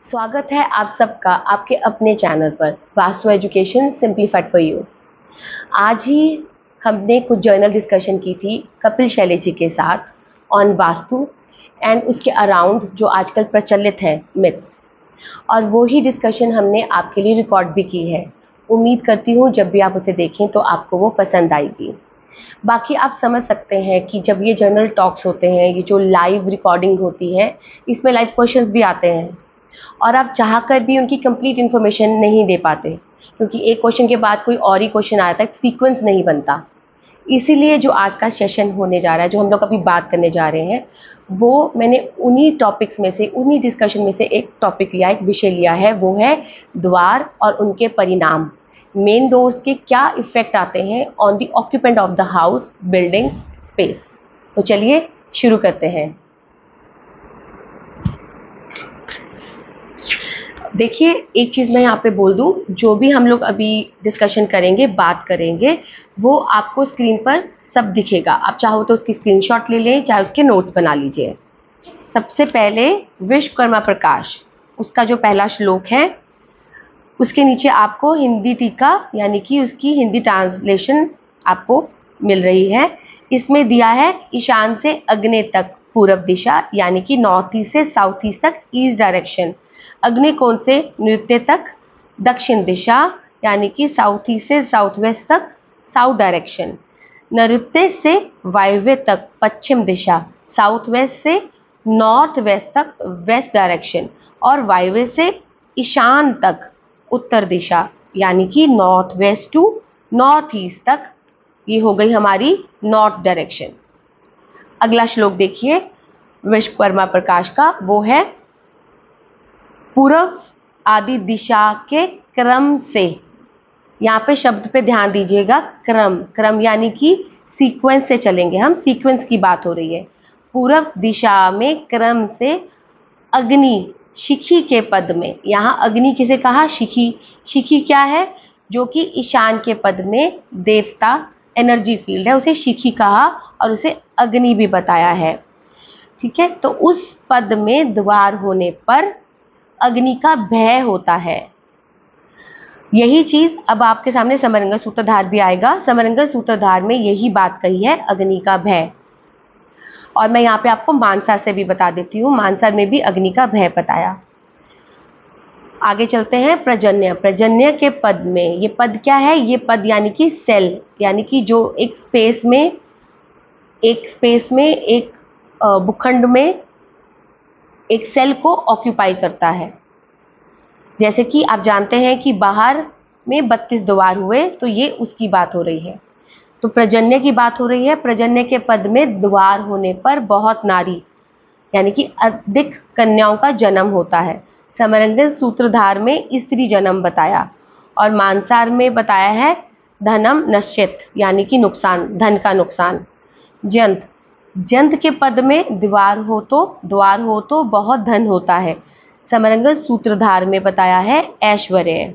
स्वागत है आप सबका आपके अपने चैनल पर vastu education simplified for you. आज ही हमने कुछ जर्नल डिस्कशन की थी कपिल शैले जी के साथ ऑन वास्तु एंड उसके अराउंड जो आजकल प्रचलित है मिथ्स, और वो ही डिस्कशन हमने आपके लिए रिकॉर्ड भी की है। उम्मीद करती हूँ जब भी आप उसे देखें तो आपको वो पसंद आएगी। बाकी आप समझ सकते हैं कि जब ये जर्नल टॉक्स होते हैं, ये जो लाइव रिकॉर्डिंग होती है, इसमें लाइव क्वेश्चंस भी आते हैं और आप चाहकर भी उनकी कंप्लीट इन्फॉर्मेशन नहीं दे पाते, क्योंकि एक क्वेश्चन के बाद कोई और ही क्वेश्चन आता है, सीक्वेंस नहीं बनता। इसीलिए जो आज का सेशन होने जा रहा है, जो हम लोग अभी बात करने जा रहे हैं, वो मैंने उन्हीं टॉपिक्स में से, उन्हीं डिस्कशन में से एक टॉपिक लिया, एक विषय लिया है, वो है द्वार और उनके परिणाम। मेन डोर्स के क्या इफेक्ट आते हैं on the occupant of the house, building, space. तो चलिए शुरू करते हैं। देखिए, एक चीज़ मैं यहाँ पे बोल दूँ, जो भी हम लोग अभी डिस्कशन करेंगे, बात करेंगे, वो आपको स्क्रीन पर सब दिखेगा। आप चाहो तो उसकी स्क्रीनशॉट ले लें, चाहे उसके नोट्स बना लीजिए। सबसे पहले विश्वकर्मा प्रकाश, उसका जो पहला श्लोक है, उसके नीचे आपको हिंदी टीका यानी कि उसकी हिंदी ट्रांसलेशन आपको मिल रही है। इसमें दिया है ईशान से अग्नि तक पूरब दिशा, यानी कि नॉर्थ ईस्ट से साउथ ईस्ट तक ईस्ट डायरेक्शन। अग्नि कोण से नृत्य तक दक्षिण दिशा, यानी कि साउथ ईस्ट से साउथ वेस्ट तक साउथ डायरेक्शन। नैऋत्य से वायव्य तक पश्चिम दिशा, साउथ वेस्ट से नॉर्थ वेस्ट तक वेस्ट डायरेक्शन, और वायव्य से ईशान तक उत्तर दिशा, यानी कि north west to north east तक। ये हो गई हमारी नॉर्थ डायरेक्शन। अगला श्लोक देखिए विश्वकर्मा प्रकाश का, वो है पूर्व आदि दिशा के क्रम से। यहाँ पे शब्द पे ध्यान दीजिएगा, क्रम, क्रम यानी कि सीक्वेंस से चलेंगे हम, सीक्वेंस की बात हो रही है। पूर्व दिशा में क्रम से अग्नि शिखी के पद में। यहाँ अग्नि किसे कहा? शिखी। शिखी क्या है? जो कि ईशान के पद में देवता एनर्जी फील्ड है, उसे शिखी कहा और उसे अग्नि भी बताया है। ठीक है, तो उस पद में द्वार होने पर अग्नि का भय होता है। यही चीज अब आपके सामने समरंग सूत्रधार भी आएगा। समरंग सूत्रधार में यही बात कही है, अग्नि का भय। और मैं यहाँ पे आपको मानसा से भी बता देती हूँ, मानसा में भी अग्नि का भय बताया। आगे चलते हैं प्रजन्य। प्रजन्य के पद में, ये पद क्या है? ये पद यानी कि सेल, यानी कि जो एक स्पेस में एक भूखंड में एक सेल को ऑक्यूपाई करता है। जैसे कि आप जानते हैं कि बाहर में 32 द्वार हुए, तो ये उसकी बात हो रही है। तो प्रजन्य की बात हो रही है। प्रजन्य के पद में द्वार होने पर बहुत नारी यानी कि अधिक कन्याओं का जन्म होता है। समरंग सूत्रधार में स्त्री जन्म बताया, और मानसार में बताया है धनम नश्चित यानी कि नुकसान, धन का नुकसान। जंत, जंत के पद में द्वार हो तो बहुत धन होता है। समरंग सूत्रधार में बताया है ऐश्वर्य,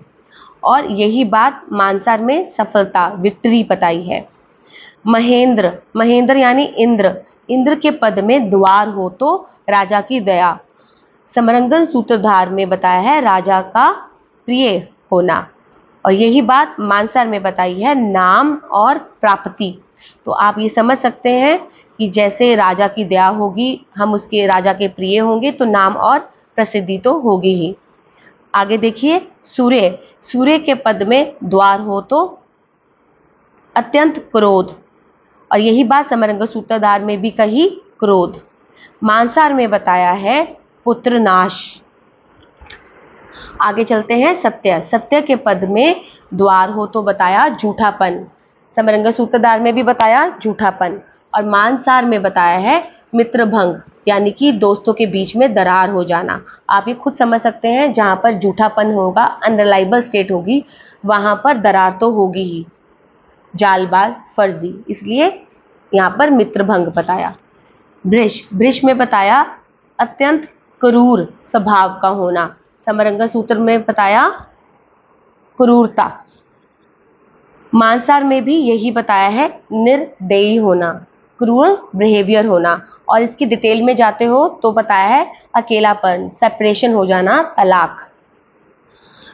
और यही बात मानसार में सफलता, विक्ट्री बताई है। महेंद्र, महेंद्र यानी इंद्र, इंद्र के पद में द्वार हो तो राजा की दया। समरंगन सूत्रधार में बताया है राजा का प्रिय होना, और यही बात मानसार में बताई है नाम और प्राप्ति। तो आप ये समझ सकते हैं कि जैसे राजा की दया होगी, हम उसके राजा के प्रिय होंगे, तो नाम और प्रसिद्धि तो होगी ही। आगे देखिए सूर्य, सूर्य के पद में द्वार हो तो अत्यंत क्रोध, और यही बात समरंग सूत्रधार में भी कही, क्रोध। मानसार में बताया है पुत्र नाश। आगे चलते हैं सत्य। सत्य के पद में द्वार हो तो बताया झूठापन, समरंग सूत्रधार में भी बताया झूठापन, और मानसार में बताया है मित्रभंग यानी कि दोस्तों के बीच में दरार हो जाना। आप ये खुद समझ सकते हैं, जहां पर झूठापन होगा, अनरिलायबल स्टेट होगी, वहां पर दरार तो होगी ही, जालबाज, फर्जी, इसलिए यहाँ पर मित्रभंग बताया। वृष, वृष में बताया अत्यंत क्रूर स्वभाव का होना, समरंग सूत्र में बताया क्रूरता। मानसार में भी यही बताया है निर्दयी होना, क्रूअल बिहेवियर होना। और इसकी डिटेल में जाते हो तो बताया है अकेलापन, सेपरेशन हो जाना, तलाक।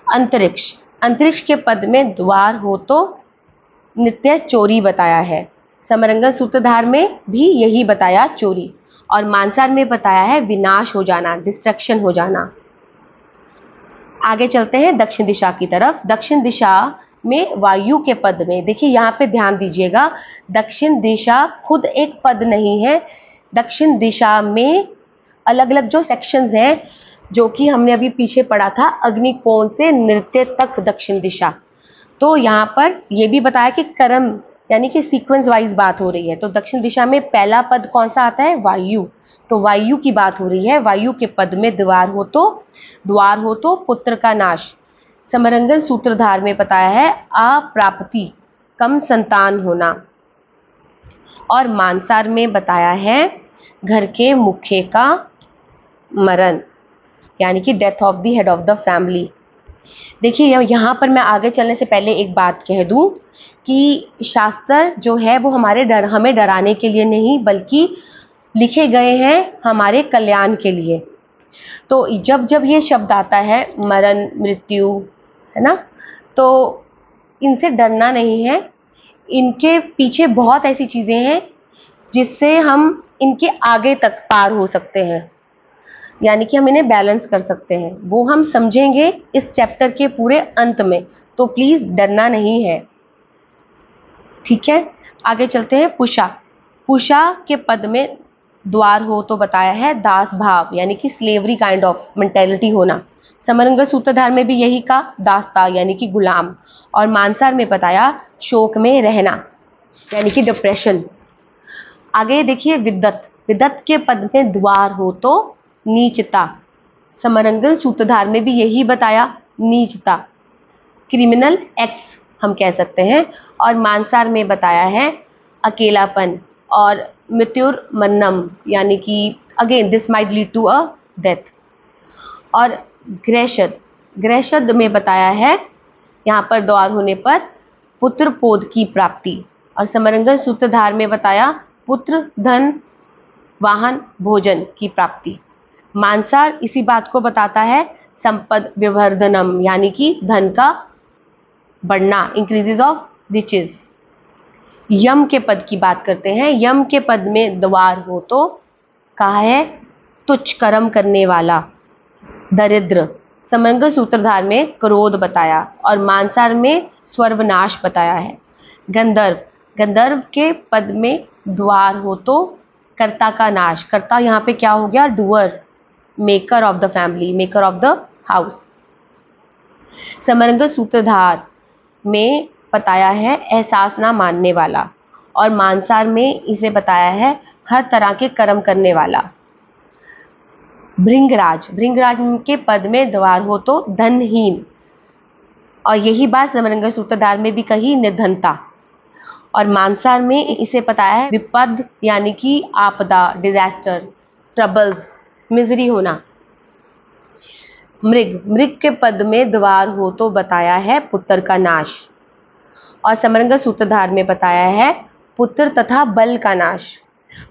अंतरिक्ष, अंतरिक्ष के पद में द्वार हो तो नित्य चोरी बताया है। समरंगन सूत्रधार में भी यही बताया, चोरी। और मानसार में बताया है विनाश हो जाना, डिस्ट्रक्शन हो जाना। आगे चलते हैं दक्षिण दिशा की तरफ। दक्षिण दिशा में वायु के पद में देखिए, यहाँ पे ध्यान दीजिएगा, दक्षिण दिशा खुद एक पद नहीं है। दक्षिण दिशा में अलग अलग जो सेक्शंस हैं, जो कि हमने अभी पीछे पढ़ा था, अग्निकोण से नृत्य तक दक्षिण दिशा। तो यहाँ पर यह भी बताया कि कर्म यानी कि सीक्वेंस वाइज बात हो रही है। तो दक्षिण दिशा में पहला पद कौन सा आता है? वायु। तो वायु की बात हो रही है। वायु के पद में द्वार हो तो पुत्र का नाश। समरंगन सूत्रधार में बताया है अप्राप्ति, कम संतान होना। और मानसार में बताया है घर के मुखिया का मरण, यानी कि death of the head of the family. देखिए, यहाँ पर मैं आगे चलने से पहले एक बात कह दूं कि शास्त्र जो है वो हमें डराने के लिए नहीं, बल्कि लिखे गए हैं हमारे कल्याण के लिए। तो जब जब ये शब्द आता है मरण, मृत्यु, है ना, तो इनसे डरना नहीं है। इनके पीछे बहुत ऐसी चीज़ें हैं जिससे हम इनके आगे तक पार हो सकते हैं, यानी कि हम इन्हें बैलेंस कर सकते हैं। वो हम समझेंगे इस चैप्टर के पूरे अंत में। तो प्लीज़ डरना नहीं है, ठीक है। आगे चलते हैं। पुषा, पुषा के पद में द्वार हो तो बताया है दास भाव, यानी कि स्लेवरी काइंड ऑफ मेंटेलिटी होना। समरंग सूत्रधार में भी यही का दास्ता, यानी कि गुलाम। और मानसार में बताया शोक में रहना, यानी कि डिप्रेशन। आगे देखिए विद्वत, विद्वत के पद में द्वार हो तो नीचता। समरंगन सूत्रधार में भी यही बताया, नीचता, क्रिमिनल एक्ट्स हम कह सकते हैं। और मानसार में बताया है अकेलापन और मृत्युर्मन्नम, यानी कि again this might lead to a death. और ग्रहशद, ग्रहशद में बताया है यहाँ पर द्वार होने पर पुत्र पोध की प्राप्ति। और समरंगन सूत्रधार में बताया पुत्र, धन, वाहन, भोजन की प्राप्ति। मानसार इसी बात को बताता है संपद विवर्धनम, यानी कि धन का बढ़ना, इंक्रीजेस ऑफ रिचेस। यम के पद की बात करते हैं। यम के पद में द्वार हो तो कहा है तुच्छ कर्म करने वाला, दरिद्र। समरंग सूत्रधार में क्रोध बताया। और मानसार में स्वर्वनाश बताया है। गंधर्व, गंधर्व के पद में द्वार हो तो कर्ता का नाश। कर्ता यहाँ पे क्या हो गया? Doer, maker of the family, maker of the house. समरंग सूत्रधार में बताया है एहसास ना मानने वाला। और मानसार में इसे बताया है हर तरह के कर्म करने वाला। भृंगराज, भृंगराज के पद में द्वार हो तो धनहीन। और यही बात समरंग सूत्रधार में भी कही, निर्धनता। और मानसार में इसे बताया है विपद, यानी कि आपदा, डिजास्टर, ट्रबल्स, मिजरी होना। मृग, मृग के पद में द्वार हो तो बताया है पुत्र का नाश। और समरंग सूत्रधार में बताया है पुत्र तथा बल का नाश।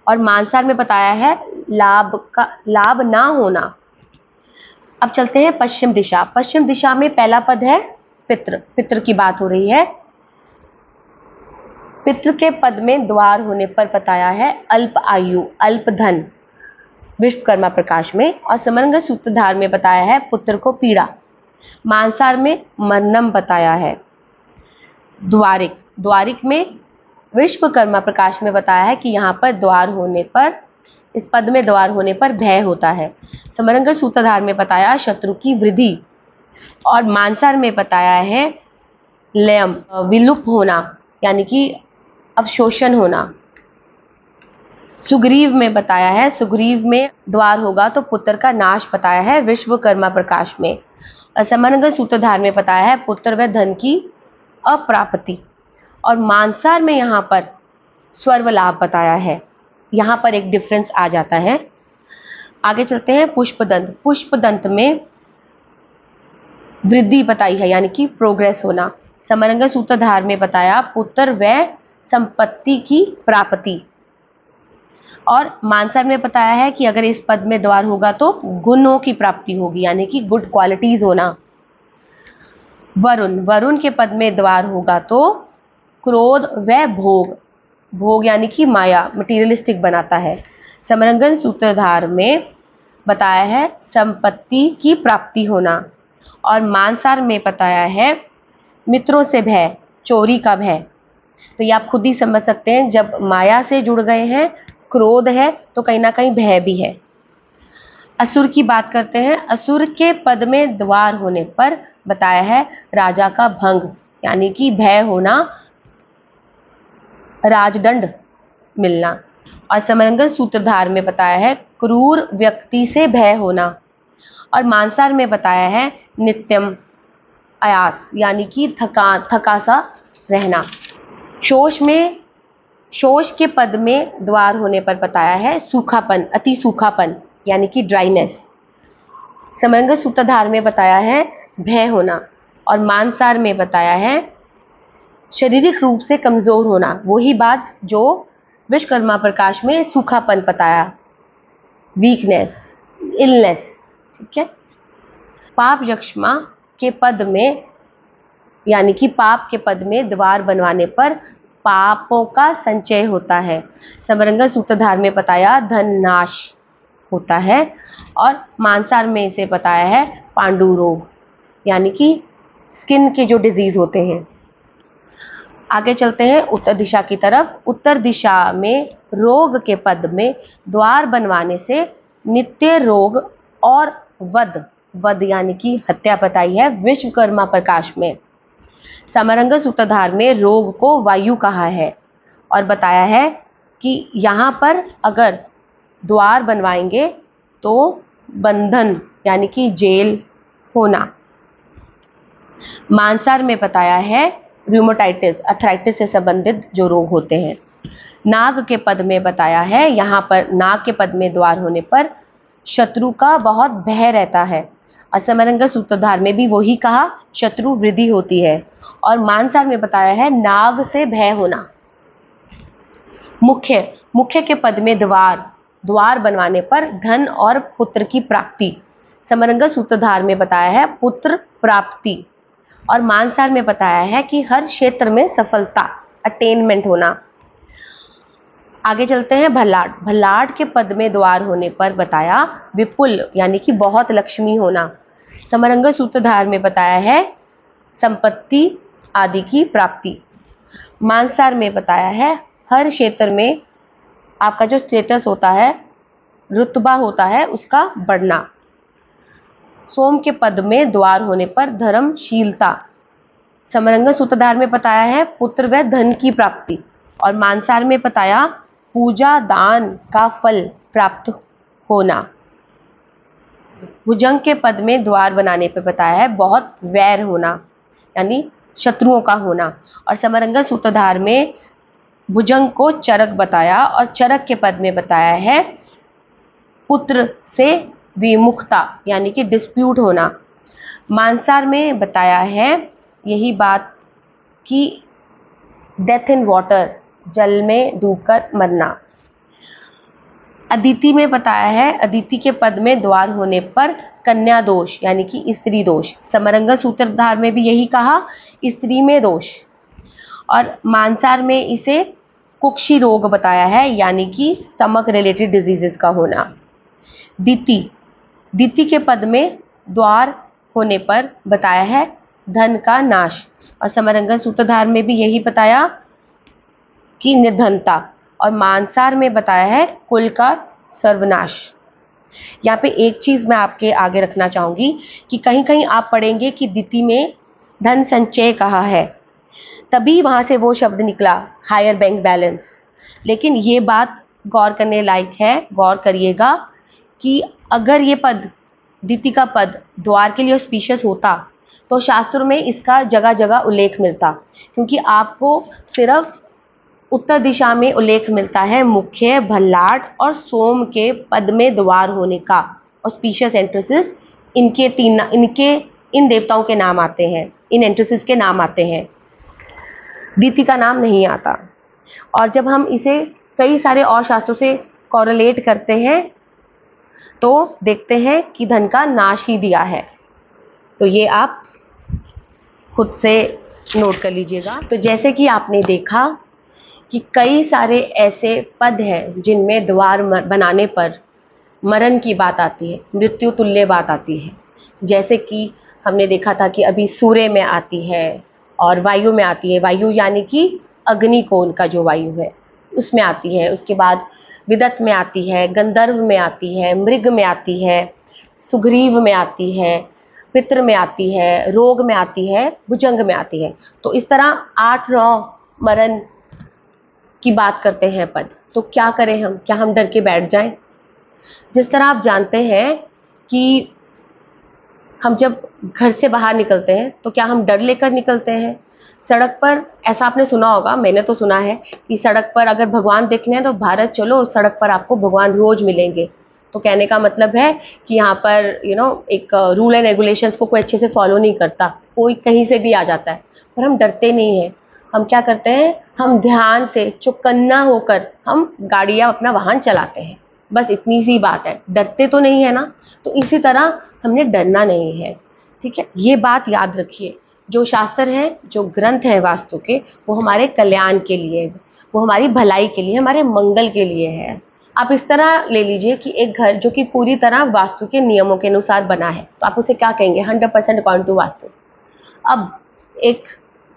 और मानसार में बताया है लाभ ना होना। अब चलते हैं पश्चिम दिशा। पश्चिम दिशा में पहला पद है पितृ, पितृ की बात हो रही है। पितृ के पद में द्वार होने पर बताया है अल्प आयु, अल्प धन, विश्वकर्मा प्रकाश में। और समरंग सूत्रधार में बताया है पुत्र को पीड़ा। मानसार में मन्नम बताया है। द्वारिक, द्वारिक में विश्वकर्मा प्रकाश में बताया है कि यहाँ पर द्वार होने पर, इस पद में द्वार होने पर भय होता है। समरंग सूत्रधार में बताया शत्रु की वृद्धि। और मानसार में बताया है लयम, विलुप्त होना, यानी कि अवशोषण होना। सुग्रीव में बताया है, सुग्रीव में द्वार होगा तो पुत्र का नाश बताया है विश्वकर्मा प्रकाश में। समरंग सूत्रधार में बताया है पुत्र व धन की अप्राप्ति। और मानसार में यहाँ पर स्वर्व लाभ बताया है। यहाँ पर एक डिफरेंस आ जाता है। आगे चलते हैं पुष्पदंत। पुष्पदंत में वृद्धि बताई है, यानी कि प्रोग्रेस होना। समरंग सूत्रधार में बताया पुत्र व संपत्ति की प्राप्ति। और मानसर में बताया है कि अगर इस पद में द्वार होगा तो गुणों की प्राप्ति होगी, यानी कि गुड क्वालिटीज होना। वरुण, वरुण के पद में द्वार होगा तो क्रोध व भोग, भोग यानी कि माया, मटीरियलिस्टिक बनाता है। समरंगन सूत्रधार में बताया है संपत्ति की प्राप्ति होना। और मानसार में बताया है मित्रों से भय, चोरी का भय। तो ये आप खुद ही समझ सकते हैं, जब माया से जुड़ गए हैं, क्रोध है, तो कहीं ना कहीं भय भी है। असुर की बात करते हैं। असुर के पद में द्वार होने पर बताया है राजा का भंग, यानी कि भय होना, राजदंड मिलना। और समरंगन सूत्रधार में बताया है क्रूर व्यक्ति से भय होना। और मानसार में बताया है नित्यम आयास, यानी कि थका सा रहना। शोष में, शोष के पद में द्वार होने पर बताया है सूखापन, अति सूखापन, यानी कि ड्राइनेस। समरंग सूत्रधार में बताया है भय होना। और मानसार में बताया है शारीरिक रूप से कमजोर होना, वही बात जो विश्वकर्मा प्रकाश में सूखापन बताया, वीकनेस, इलनेस। ठीक है। पाप यक्षमा के पद में, यानी कि पाप के पद में द्वार बनवाने पर पापों का संचय होता है। समरंग सूत्रधार में बताया धन नाश होता है। और मानसार में इसे बताया है पांडु रोग, यानी कि स्किन के जो डिजीज होते हैं। आगे चलते हैं उत्तर दिशा की तरफ। उत्तर दिशा में रोग के पद में द्वार बनवाने से नित्य रोग और वध, वध यानी कि हत्या बताई है विश्वकर्मा प्रकाश में। समरंग सूत्रधार में रोग को वायु कहा है और बताया है कि यहाँ पर अगर द्वार बनवाएंगे तो बंधन यानी कि जेल होना। मानसार में बताया है रूमेटाइटिस, अर्थराइटिस से संबंधित जो रोग होते हैं। नाग के पद में बताया है, यहाँ पर नाग के पद में द्वार होने पर शत्रु का बहुत भय रहता है। असमरंग सूत्रधार में भी वही कहा, शत्रु वृद्धि होती है। और मानसार में बताया है नाग से भय होना। मुख्य, मुख्य के पद में द्वार, द्वार बनवाने पर धन और पुत्र की प्राप्ति। समरंग सूत्रधार में बताया है पुत्र प्राप्ति। और मानसार में बताया है कि हर क्षेत्र में सफलता, अटेनमेंट होना। आगे चलते हैं भल्लाट। भल्लाट के पद में द्वार होने पर बताया विपुल, यानी कि बहुत लक्ष्मी होना। समरंग सूत्रधार में बताया है संपत्ति आदि की प्राप्ति। मानसार में बताया है हर क्षेत्र में आपका जो स्टेटस होता है, रुतबा होता है, उसका बढ़ना। सोम के पद में द्वार होने पर धर्मशीलता। समरंग सूत्रधार में बताया है पुत्र व धन की प्राप्ति। और मानसार में बताया पूजा दान का फल प्राप्त होना। भुजंग के पद में द्वार बनाने पर बताया है बहुत वैर होना, यानी शत्रुओं का होना। और समरंग सूत्रधार में भुजंग को चरक बताया और चरक के पद में बताया है पुत्र से विमुखता, यानी कि डिस्प्यूट होना। मानसार में बताया है यही बात कि डेथ इन वाटर, जल में डूबकर मरना। अदिति में बताया है अदिति के पद में द्वार होने पर कन्या दोष, यानी कि स्त्री दोष। समरंग सूत्रधार में भी यही कहा, स्त्री में दोष। और मानसार में इसे कुक्षी रोग बताया है, यानी कि स्टमक रिलेटेड डिजीजेस का होना। दिति, दिति के पद में द्वार होने पर बताया है धन का नाश। और समरंग सूत्रधार में भी यही बताया कि निर्धनता। और मानसार में बताया है कुल का सर्वनाश। यहाँ पे एक चीज मैं आपके आगे रखना चाहूंगी कि कहीं कहीं आप पढ़ेंगे कि दिति में धन संचय कहा है, तभी वहां से वो शब्द निकला हायर बैंक बैलेंस। लेकिन ये बात गौर करने लायक है, गौर करिएगा कि अगर ये पद, दिति का पद द्वार के लिए ऑस्पिशियस होता तो शास्त्रों में इसका जगह जगह उल्लेख मिलता, क्योंकि आपको सिर्फ उत्तर दिशा में उल्लेख मिलता है मुख्य, भल्लाट और सोम के पद में द्वार होने का। ऑस्पिशियस एंट्रेसेस, इनके तीन, इनके इन देवताओं के नाम आते हैं, इन एंट्रेसेस के नाम आते हैं, दिति का नाम नहीं आता। और जब हम इसे कई सारे और शास्त्रों से कॉरेलेट करते हैं तो देखते हैं कि धन का नाश ही दिया है। तो ये आप खुद से नोट कर लीजिएगा। तो जैसे कि आपने देखा कि कई सारे ऐसे पद हैं जिनमें द्वार बनाने पर मरण की बात आती है, मृत्यु तुल्य बात आती है। जैसे कि हमने देखा था कि अभी सूर्य में आती है और वायु में आती है। वायु यानी कि अग्निकोण का जो वायु है उसमें आती है। उसके बाद विदत में आती है, गंधर्व में आती है, मृग में आती है, सुग्रीव में आती है, पितृ में आती है, रोग में आती है, भुजंग में आती है। तो इस तरह 8-9 मरण की बात करते हैं पद। तो क्या करें हम? क्या हम डर के बैठ जाएं? जिस तरह आप जानते हैं कि हम जब घर से बाहर निकलते हैं तो क्या हम डर लेकर निकलते हैं? सड़क पर ऐसा आपने सुना होगा, मैंने तो सुना है कि सड़क पर अगर भगवान दिखने हैं तो भारत चलो, सड़क पर आपको भगवान रोज मिलेंगे। तो कहने का मतलब है कि यहाँ पर एक रूल एंड रेगुलेशंस को कोई अच्छे से फॉलो नहीं करता, कोई कहीं से भी आ जाता है। पर हम डरते नहीं हैं। हम क्या करते हैं? हम ध्यान से चौकन्ना होकर हम गाड़ियाँ, अपना वाहन चलाते हैं। बस इतनी सी बात है, डरते तो नहीं है ना। तो इसी तरह हमने डरना नहीं है, ठीक है। ये बात याद रखिए, जो शास्त्र है, जो ग्रंथ है वास्तु के, वो हमारे कल्याण के लिए, वो हमारी भलाई के लिए, हमारे मंगल के लिए है। आप इस तरह ले लीजिए कि एक घर जो कि पूरी तरह वास्तु के नियमों के अनुसार बना है, तो आप उसे क्या कहेंगे? 100% अकॉर्डिंग टू वास्तु। अब एक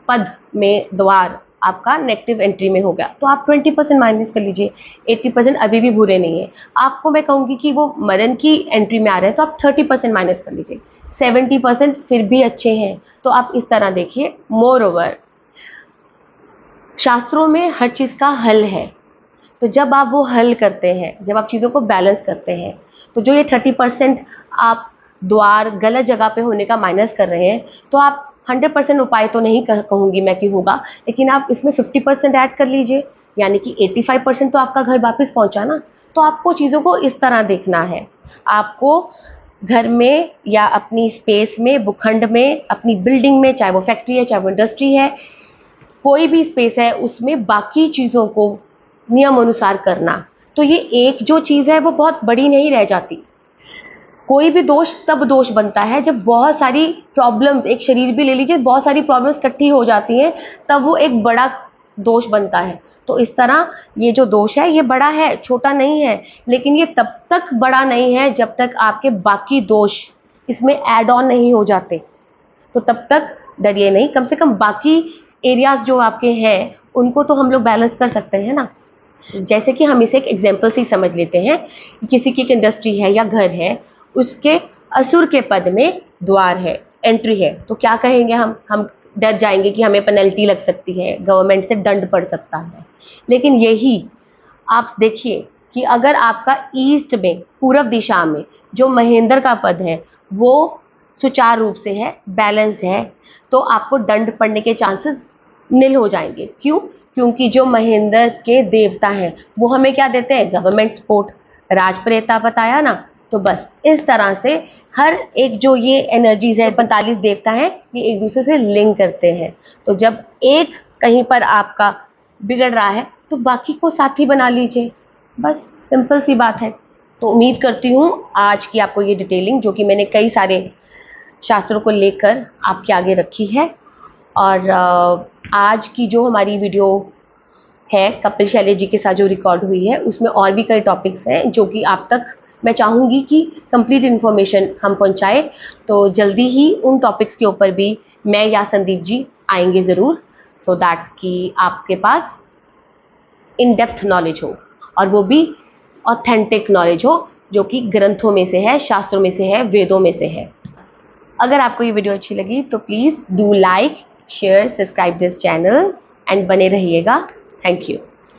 पद में द्वार आपका नेगेटिव एंट्री में हो गया तो आप 20% माइनस कर लीजिए। 80% अभी भी बुरे नहीं है। आपको मैं कहूँगी कि वो मरण की एंट्री में आ रहे हैं तो आप 30% माइनस कर लीजिए। 70% फिर भी अच्छे हैं। तो आप इस तरह देखिए। मोर ओवर, शास्त्रों में हर चीज़ का हल है। तो जब आप वो हल करते हैं, जब आप चीज़ों को बैलेंस करते हैं, तो जो ये 30% आप द्वार गलत जगह पे होने का माइनस कर रहे हैं, तो आप 100% उपाय तो नहीं कहूँगी मैं कि होगा, लेकिन आप इसमें 50% ऐड कर लीजिए, यानी कि 85% तो आपका घर वापस पहुँचा ना। तो आपको चीज़ों को इस तरह देखना है। आपको घर में या अपनी स्पेस में, भूखंड में, अपनी बिल्डिंग में, चाहे वो फैक्ट्री है, चाहे वो इंडस्ट्री है, कोई भी स्पेस है, उसमें बाकी चीज़ों को नियम अनुसार करना। तो ये एक जो चीज़ है वो बहुत बड़ी नहीं रह जाती। कोई भी दोष तब दोष बनता है जब बहुत सारी प्रॉब्लम्स, एक शरीर भी ले लीजिए, बहुत सारी प्रॉब्लम्स इकट्ठी हो जाती हैं, तब वो एक बड़ा दोष बनता है। तो इस तरह ये जो दोष है ये बड़ा है, छोटा नहीं है, लेकिन ये तब तक बड़ा नहीं है जब तक आपके बाकी दोष इसमें ऐड ऑन नहीं हो जाते। तो तब तक डरिए नहीं। कम से कम बाकी एरियाज जो आपके हैं उनको तो हम लोग बैलेंस कर सकते हैं ना। जैसे कि हम इसे एक एग्जाम्पल से ही समझ लेते हैं कि किसी की एक इंडस्ट्री है या घर है, उसके असुर के पद में द्वार है, एंट्री है, तो क्या कहेंगे हम डर जाएंगे कि हमें पेनल्टी लग सकती है, गवर्नमेंट से दंड पड़ सकता है। लेकिन यही आप देखिए कि अगर आपका ईस्ट में, पूर्व दिशा में जो महेंद्र का पद है वो सुचारू रूप से है, बैलेंस्ड है, तो आपको दंड पड़ने के चांसेस नील हो जाएंगे। क्यों? क्योंकि जो महेंद्र के देवता हैं वो हमें क्या देते हैं? गवर्नमेंट सपोर्ट, राजप्रेता बताया ना। तो बस इस तरह से हर एक जो ये एनर्जीज है, 45 देवता हैं, ये एक दूसरे से लिंक करते हैं। तो जब एक कहीं पर आपका बिगड़ रहा है तो बाकी को साथी बना लीजिए, बस सिंपल सी बात है। तो उम्मीद करती हूँ आज की आपको ये डिटेलिंग, जो कि मैंने कई सारे शास्त्रों को लेकर आपके आगे रखी है, और आज की जो हमारी वीडियो है कपिल शैलेश जी के साथ जो रिकॉर्ड हुई है, उसमें और भी कई टॉपिक्स हैं जो कि आप तक मैं चाहूँगी कि कंप्लीट इन्फॉर्मेशन हम पहुँचाए। तो जल्दी ही उन टॉपिक्स के ऊपर भी मैं या संदीप जी आएंगे ज़रूर, सो दैट कि आपके पास इन डेप्थ नॉलेज हो, और वो भी ऑथेंटिक नॉलेज हो, जो कि ग्रंथों में से है, शास्त्रों में से है, वेदों में से है। अगर आपको ये वीडियो अच्छी लगी तो please do like, share, subscribe this channel and बने रहिएगा। Thank you.